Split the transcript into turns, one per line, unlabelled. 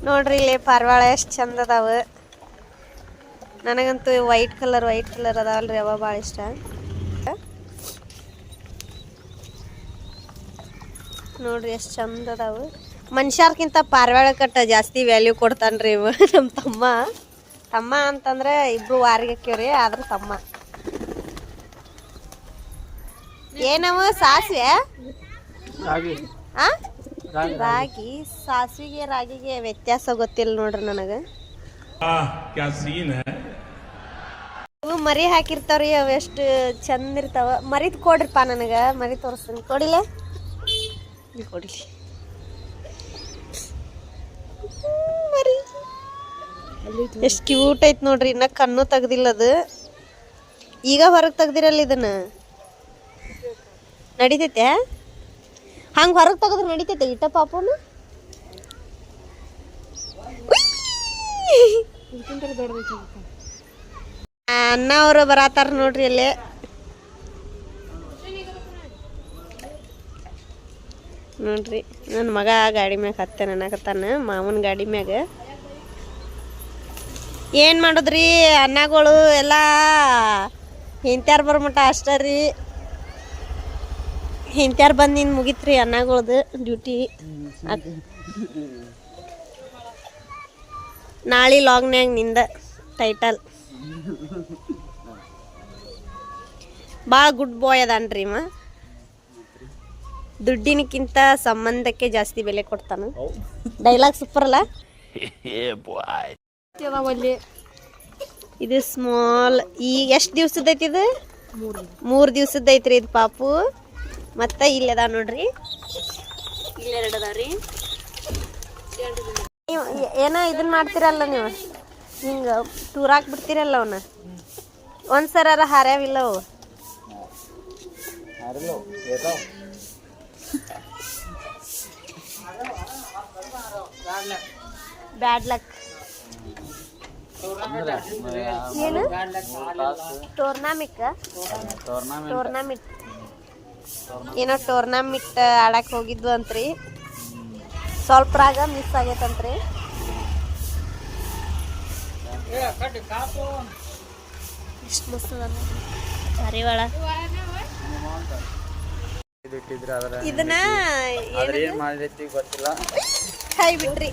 ನೋಡ್ರಿ ಇಲ್ಲಿ ಪಾರಿವಾಳ ಎಷ್ಟು ಚಂದ ಅದಾವ. ನನಗಂತೂ ವೈಟ್ ಕಲರ್ ಅದಾವಲ್ರಿ ಅವ ಭಾಳ ಇಷ್ಟ. ನೋಡ್ರಿ ಎಷ್ಟು ಚಂದ ಅದಾವು. ಮನುಷ್ಯರ್ಕಿಂತ ಪಾರಿವಾಳ ಕಟ್ಟ ಜಾಸ್ತಿ ವ್ಯಾಲ್ಯೂ ಕೊಡ್ತಾನ್ರಿ ಇವ ನಮ್ಮ ತಮ್ಮ ಅಂತಂದ್ರೆ ಇಬ್ರು ವಾರಿಗೆ ಹಾಕ್ಯವ್ರಿ ಆದ್ರೆ ತಮ್ಮ. ಏನವ ಸಾಸಿವೆ ರಾಗಿ ಸಾಸಿವೆಗೆ ರಾಗಿಗೆ ವ್ಯತ್ಯಾಸ ಗೊತ್ತಿಲ್ಲ ನೋಡ್ರಿ ನನಗೆ. ಇವು ಮರಿ ಹಾಕಿರ್ತಾವ್ರಿ ಅವ ಎಷ್ಟು ಚಂದ ಇರ್ತಾವ. ಮರಿದ್ ಕೊಡ್ರಿಪ್ಪ ನನಗೆ, ಮರಿ ತೋರಿಸ್ತೀನಿ. ಕೊಡಿಲ್ಲ ಕೊಡಿಲಿ ಮರಿ ಎಷ್ಟು ಕ್ಯೂಟ್ ಐತ್ ನೋಡ್ರಿ. ಇನ್ನ ಕಣ್ಣು ತೆಗ್ದಿಲ್ಲ ಅದು. ಈಗ ಹೊರಗೆ ತೆಗ್ದಿರಲ್ಲ ಇದನ್ನ. ನಡಿತೈತೆ ಹಂಗೆ ಹೊರಗೆ ತೆಗೆದ್ರೆ ನಡಿತೈತೆ ಇಟ್ಟ ಪಾಪುನ. ಅಣ್ಣ ಅವರು ಬರತಾರ ನೋಡ್ರಿ ಅಲ್ಲೇ. ನೋಡ್ರಿ ನನ್ನ ಮಗ ಗಾಡಿ ಮ್ಯಾಗ ಹತ್ತೆ ಅನ್ನಕತ್ತಾನ, ಮಾವನ ಗಾಡಿ ಮ್ಯಾಗ. ಏನು ಮಾಡೋದ್ರಿ ಅನ್ನಗಳು ಎಲ್ಲ ಹಿಂತ್ಯಾರು ಬರ್ಮಟ ಅಷ್ಟ ರೀ. ಹಿಂತ್ಯಾರು ಬಂದಿನ ಮುಗಿತ್ರಿ ಅನ್ನಗಳದು ಡ್ಯೂಟಿ. ನಾಳೆ ಲಾಗ್ನ್ಯಾಗ ನಿಂದ ಟೈಟಲ್. ಭಾಳ ಗುಡ್ ಬಾಯ್ ಅದಾನ್ರಿ ಇವ. ದುಡ್ಡಿನಕ್ಕಿಂತ ಸಂಬಂಧಕ್ಕೆ ಜಾಸ್ತಿ ಬೆಲೆ ಕೊಡ್ತಾನ. ಡೈಲಾಗ್ ಸೂಪರ್ ಅಲ್ಲ. ಇದು ಸ್ಮಾಲ್. ಈಗ ಎಷ್ಟು ದಿವ್ಸದ ಐತಿ ಇದು? 3 ದಿವ್ಸದ ಐತ್ರಿ ಇದು ಪಾಪು. ಮತ್ತೆ ಇಲ್ಲದ ನೋಡ್ರಿ, ಇಲ್ಲೆರಡು ಅದಾವ್ರಿ. ಏನೋ ಇದನ್ನ ಮಾಡ್ತಿರಲ್ಲ ನೀವು, ಹಿಂಗೆ ಟೂರಾಕ್ ಬಿಡ್ತಿರಲ್ಲ ಅವನ್ನ. ಒಂದ್ಸರ ಹಾರ್ಯಾವಿಲ್ಲ ಅವು. Bad luck. ಏನು ಟೂರ್ನಾಮೆಂಟ್ ಏನೋ ಟೂರ್ನಾಮೆಂಟ್ ಆಡಕ್ ಹೋಗಿದ್ವು ಅಂತ್ರಿ. ಸ್ವಲ್ಪರಾಗ ಮಿಸ್ ಆಗೈತಂತ್ರಿ. ಇಷ್ಟು ಮಸ್ತ್ ಅದ ಪಾರಿವಾಳ. ಇದನ್ನ ಕೈ ಬಿಟ್ರಿ.